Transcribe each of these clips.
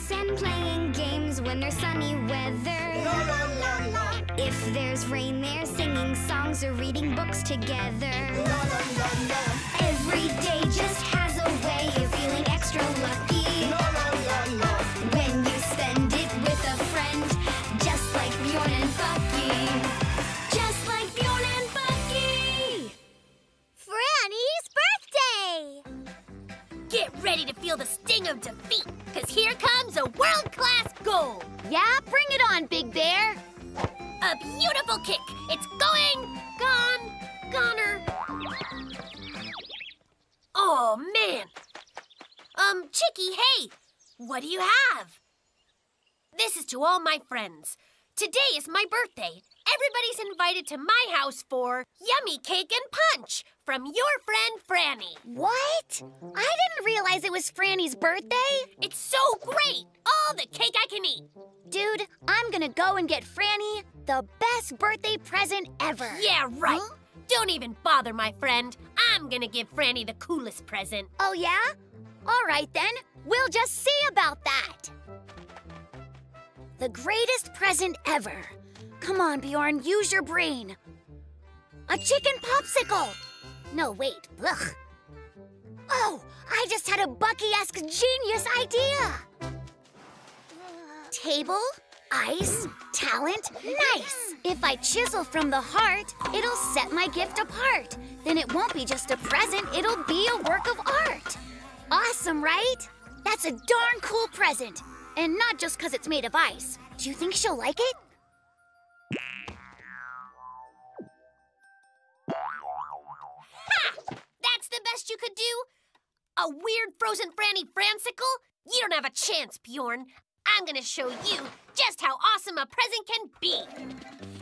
books and playing games when there's sunny weather. La la la la. If there's rain, they're singing songs or reading books together. La la la la. Every day just has a way of feeling extra lucky. La la la la. When you spend it with a friend, just like Bjorn and Bucky. Just like Bjorn and Bucky. Franny's birthday! Get ready to feel the sting of defeat, because here comes a world-class goal. Yeah, bring it on, Big Bear. A beautiful kick. It's going, goner. Oh, man. Chicky, hey, what do you have? This is to all my friends. Today is my birthday. Everybody's invited to my house for yummy cake and punch from your friend Franny. What? I didn't realize it was Franny's birthday. It's so great. All the cake I can eat. Dude, I'm gonna go and get Franny the best birthday present ever. Yeah, right. Huh? Don't even bother, my friend. I'm gonna give Franny the coolest present. Oh, yeah? All right, then. We'll just see about that. The greatest present ever. Come on, Bjorn, use your brain. A chicken popsicle. No, wait, ugh. Oh, I just had a Bucky-esque genius idea. Table, ice, talent, nice. If I chisel from the heart, it'll set my gift apart. Then it won't be just a present, it'll be a work of art. Awesome, right? That's a darn cool present. And not just because it's made of ice. Do you think she'll like it? Ha! That's the best you could do? A weird frozen Franny Francicle? You don't have a chance, Bjorn. I'm gonna show you just how awesome a present can be.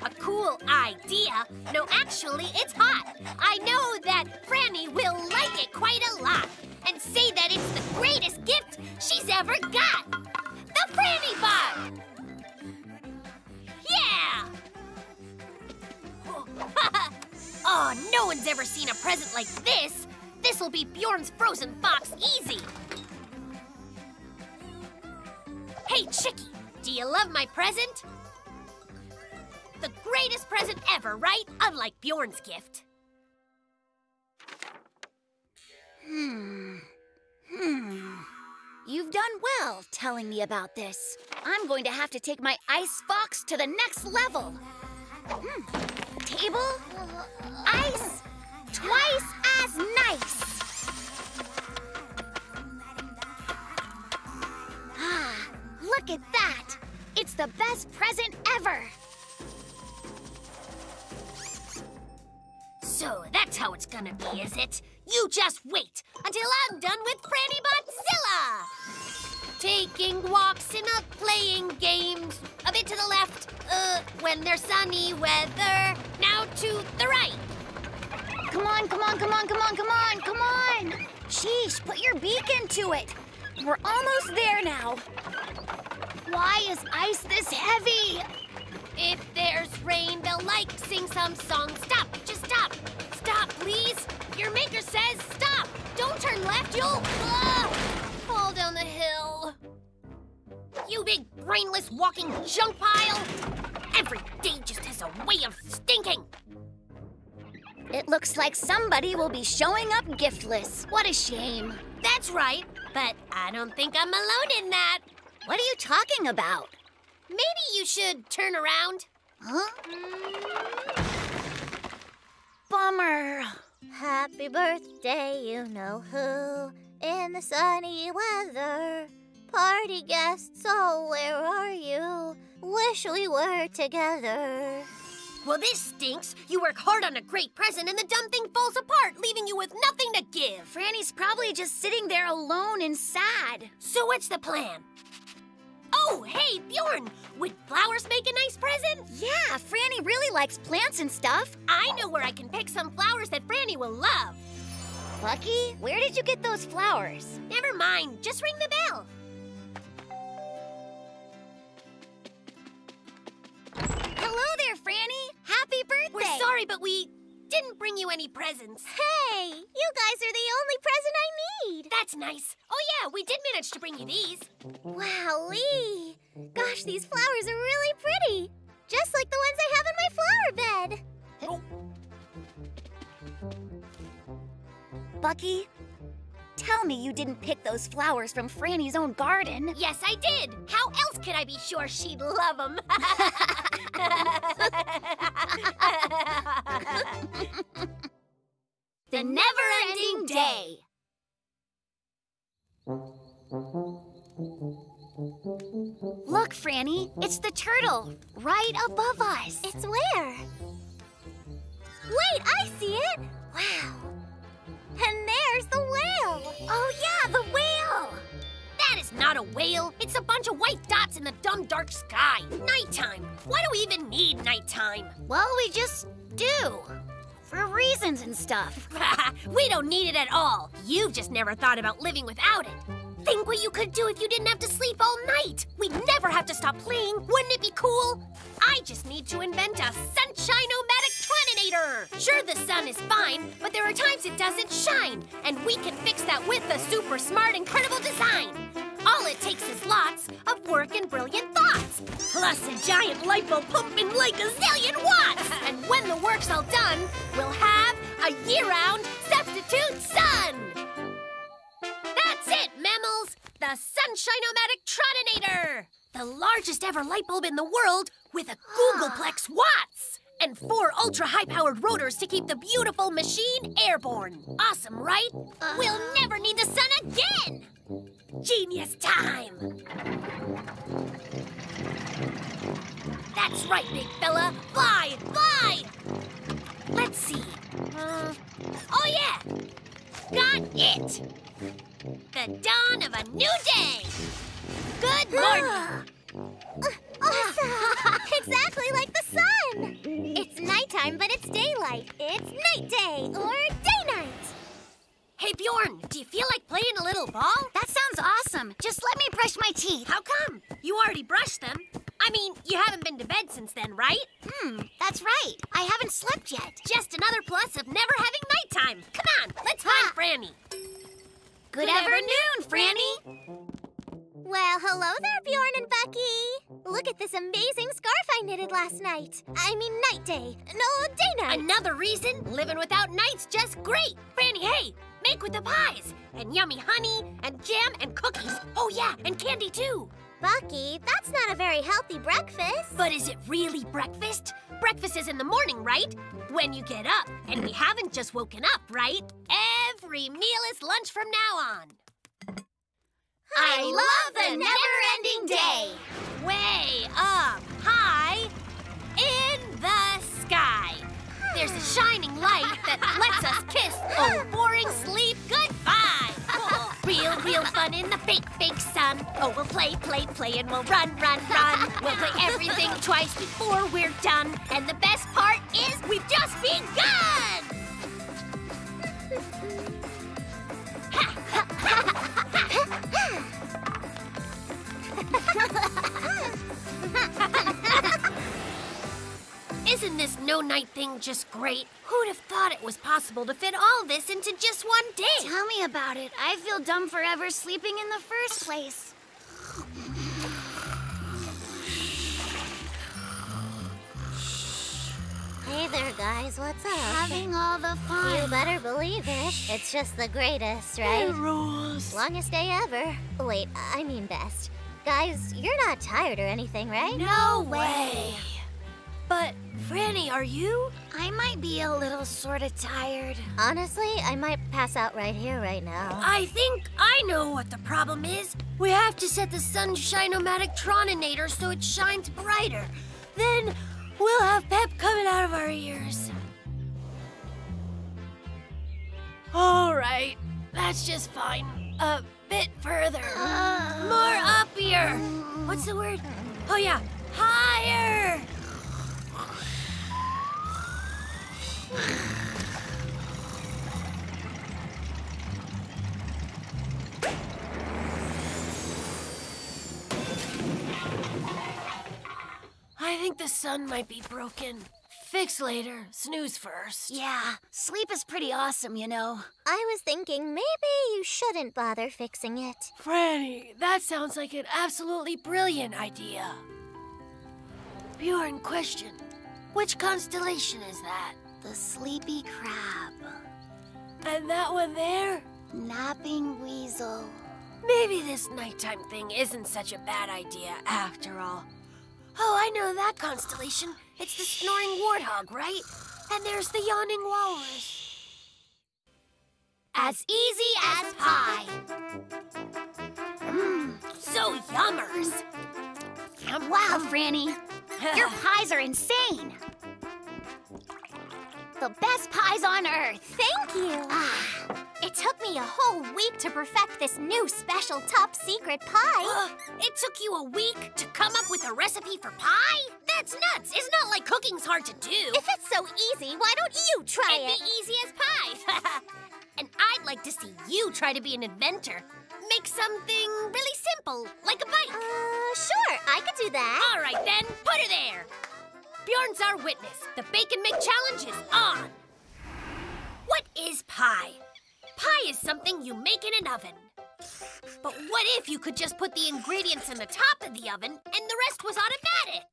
A cool idea? No, actually, it's hot. I know that Franny will like it quite a lot and say that it's the greatest gift she's ever got. The Franny Bar! Yeah! Oh, no one's ever seen a present like this. This'll be Bjorn's frozen fox easy. Hey, Chicky, do you love my present? The greatest present ever, right? Unlike Bjorn's gift. You've done well telling me about this. I'm going to have to take my ice fox to the next level. Table, ice, twice as nice. Ah, look at that. It's the best present ever. So that's how it's gonna be, is it? You just wait until I'm done with Franny Botzilla! Taking walks and playing games. A bit to the left, when there's sunny weather. Now to the right. Come on, come on, come on, come on, come on, come on. Sheesh, put your beak into it. We're almost there now. Why is ice this heavy? If there's rain, they'll sing some song. Stop, just stop. Stop, please. Your maker says stop. Don't turn left, you'll fall down the hill. You big brainless walking junk pile. Every day just has a way of stinking. It looks like somebody will be showing up giftless. What a shame. That's right, but I don't think I'm alone in that. What are you talking about? Maybe you should turn around. Huh? Bummer. Happy birthday, you know who, in the sunny weather. Party guests, oh, where are you? Wish we were together. Well, this stinks. You work hard on a great present and the dumb thing falls apart, leaving you with nothing to give. Franny's probably just sitting there alone and sad. So what's the plan? Oh, hey, Bjorn! Would flowers make a nice present? Yeah, Franny really likes plants and stuff. I know where I can pick some flowers that Franny will love. Bucky, where did you get those flowers? Never mind, just ring the bell. Hello there, Franny. Happy birthday. We're sorry, but we didn't bring you any presents. Hey, you guys are the only present I need. That's nice. Oh yeah, we did manage to bring you these. Wowee! Gosh, these flowers are really pretty. Just like the ones I have in my flower bed. Oh, Bucky, tell me you didn't pick those flowers from Franny's own garden. yes, I did. How else could I be sure she'd love them? The Never-Ending Day. Look, Franny, it's the turtle, right above us. It's where? Wait, I see it! Wow. And there's the whale! Oh yeah, the whale! That is not a whale. It's a bunch of white dots in the dumb dark sky. Nighttime. Why do we even need nighttime? Well, we just do. For reasons and stuff. We don't need it at all. You've just never thought about living without it. Think what you could do if you didn't have to sleep all night. We'd never have to stop playing. Wouldn't it be cool? I just need to invent a sunshine-o-matic troninator. Sure, the sun is fine, but there are times it doesn't shine, and we can fix that with a super smart, incredible design. All it takes is lots of work and brilliant thoughts, plus a giant light bulb pumping like a zillion watts. And when the work's all done, we'll have a year-round substitute sun. That's it, mammals! The Sunshine-O-Matic Troninator! The largest ever light bulb in the world with a Googleplex watts! And 4 ultra-high-powered rotors to keep the beautiful machine airborne. Awesome, right? We'll never need the sun again! Genius time! That's right, big fella. Fly! Fly! Let's see. Oh, yeah! Got it! The dawn of a new day! Good morning! Awesome! Exactly like the sun! It's nighttime, but it's daylight. It's night day or day-night. Hey, Bjorn, do you feel like playing a little ball? That sounds awesome. Just let me brush my teeth. How come? You already brushed them. I mean, you haven't been to bed since then, right? That's right. I haven't slept yet. Just another plus of never having nighttime. Come on, let's find Franny. Good afternoon, Franny. Well, hello there, Bjorn and Bucky. Look at this amazing scarf I knitted last night. I mean night day. No, day-night. Another reason living without night's just great. Franny, hey, make with the pies. And yummy honey, and jam, and cookies. Oh, yeah, and candy, too. Bucky, that's not a very healthy breakfast. But is it really breakfast? Breakfast is in the morning, right? When you get up. And we haven't just woken up, right? Every meal is lunch from now on. I love the Never-Ending Day. Way up high in the sky. There's a shining light that lets us kiss oh, boring sleep goodbye. Real fun in the fake sun. Oh, we'll play, and we'll run. We'll play everything twice before we're done. And the best part is we've just begun. Isn't this no-night thing just great? Who'd have thought it was possible to fit all this into just one day? Tell me about it. I feel dumb forever sleeping in the first place. Hey there, guys. What's up? Having all the fun. You better believe it. It's just the greatest, right? rules. Longest day ever. Wait, I mean best. Guys, you're not tired or anything, right? No way. But, Franny, are you? I might be a little sort of tired. Honestly, I might pass out right here, right now. I think I know what the problem is. We have to set the Sunshine-O-Matic Troninator so it shines brighter. Then we'll have pep coming out of our ears. All right, that's just fine. A bit further. More up here. What's the word? Oh, yeah, higher. I think the sun might be broken. Fix later, snooze first. Yeah, sleep is pretty awesome, you know. I was thinking maybe you shouldn't bother fixing it. Franny, that sounds like an absolutely brilliant idea. Bjorn, question. Which constellation is that? The sleepy crab. And that one there? Napping weasel. Maybe this nighttime thing isn't such a bad idea after all. Oh, I know that constellation. It's the snoring warthog, right? And there's the yawning walrus. As easy as pie. So yummers. Wow, Franny. Your pies are insane. The best pies on earth. Thank you. It took me a whole week to perfect this new special top secret pie. It took you a week to come up with a recipe for pie? That's nuts. It's not like cooking's hard to do. If it's so easy, why don't you try It'd be easy as pie. And I'd like to see you try to be an inventor. Make something really simple, like a bike. Sure, I could do that. All right, then. Put her there. Bjorn's our witness. The Bacon Make Challenge is on. What is pie? Pie is something you make in an oven. But what if you could just put the ingredients in the top of the oven and the rest was automatic?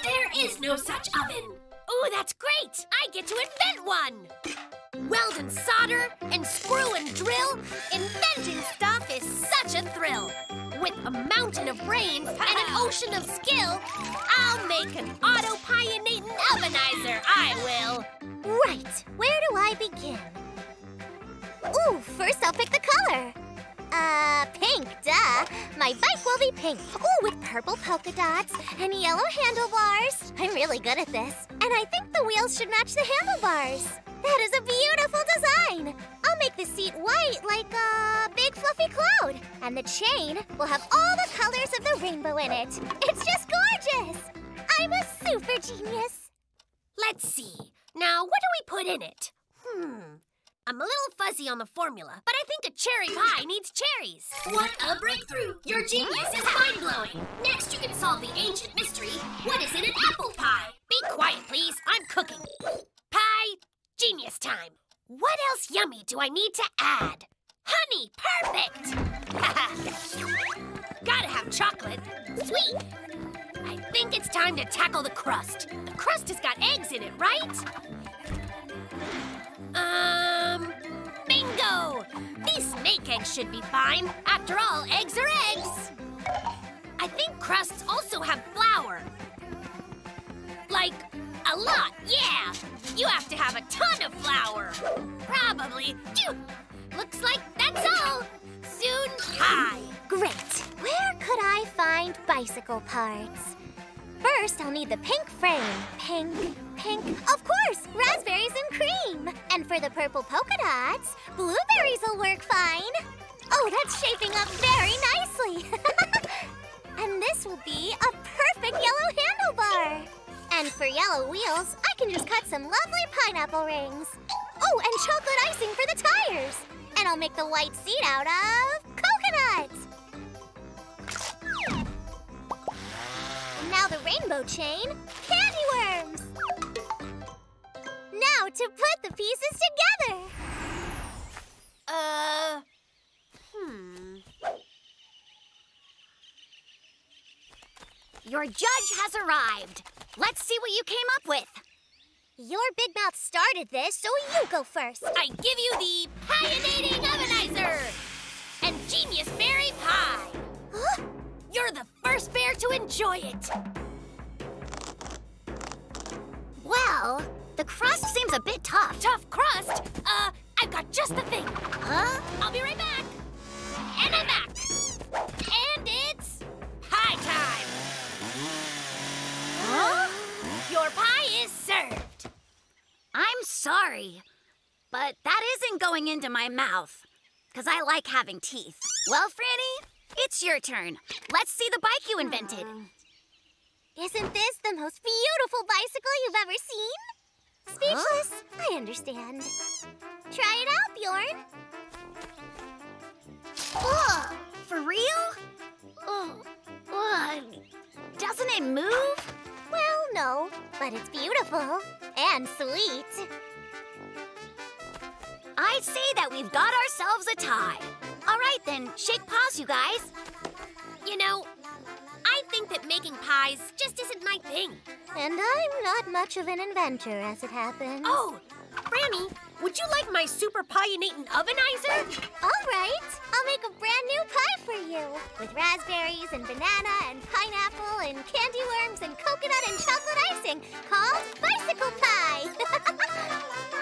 There is no such oven. Ooh, that's great. I get to invent one. Weld and solder and screw and drill. Inventing stuff is such a thrill. With a mountain of brains and an ocean of skill, I'll make an auto-pionating ovenizer, I will. Right, where do I begin? Ooh, first I'll pick the color. Pink, duh. My bike will be pink. Ooh, with purple polka dots and yellow handlebars. I'm really good at this. And I think the wheels should match the handlebars. That is a beautiful design. I'll make the seat white like a big fluffy cloud. And the chain will have all the colors of the rainbow in it. It's just gorgeous. I'm a super genius. Let's see. Now, what do we put in it? I'm a little fuzzy on the formula, but I think a cherry pie needs cherries. What a breakthrough! Your genius is mind-blowing. Next, you can solve the ancient mystery. What is in an apple pie? Be quiet, please. I'm cooking. Pie, genius time. What else yummy do I need to add? Honey, perfect! Gotta have chocolate. Sweet! I think it's time to tackle the crust. The crust has got eggs in it, right? Bingo! These snake eggs should be fine. After all, eggs are eggs. I think crusts also have flour. Like, a lot, yeah. You have to have a ton of flour. Probably. Phew. Looks like that's all. Soon pie. Great. Where could I find bicycle parts? First, I'll need the pink frame. Pink. Of course, raspberries and cream. And for the purple polka dots, blueberries will work fine. Oh, that's shaping up very nicely. And this will be a perfect yellow handlebar. And for yellow wheels, I can just cut some lovely pineapple rings. Oh, and chocolate icing for the tires. And I'll make the white seat out of coconuts. Now the rainbow chain, candy worms. Now to put the pieces together. Your judge has arrived. Let's see what you came up with. Your big mouth started this, so you go first. I give you the pioneering ovenizer and genius berry pie. Huh? You're the first bear to enjoy it. Well, the crust seems a bit tough. Tough crust? I've got just the thing. Huh? I'll be right back. And I'm back. And it's pie time. Huh? Your pie is served. I'm sorry, but that isn't going into my mouth, because I like having teeth. Well, Franny, it's your turn. Let's see the bike you invented. Isn't this the most beautiful bicycle you've ever seen? Speechless? I understand. Try it out, Bjorn. Ugh, for real? Ugh. Doesn't it move? Well, no, but it's beautiful and sweet. I'd say that we've got ourselves a tie. All right, then, shake paws, you guys. You know, I think that making pies just isn't my thing. And I'm not much of an inventor, as it happens. Oh, Franny, would you like my super pie-inating ovenizer? All right, I'll make a brand new pie for you. With raspberries and banana and pineapple and candy worms and coconut and chocolate icing, called bicycle pie.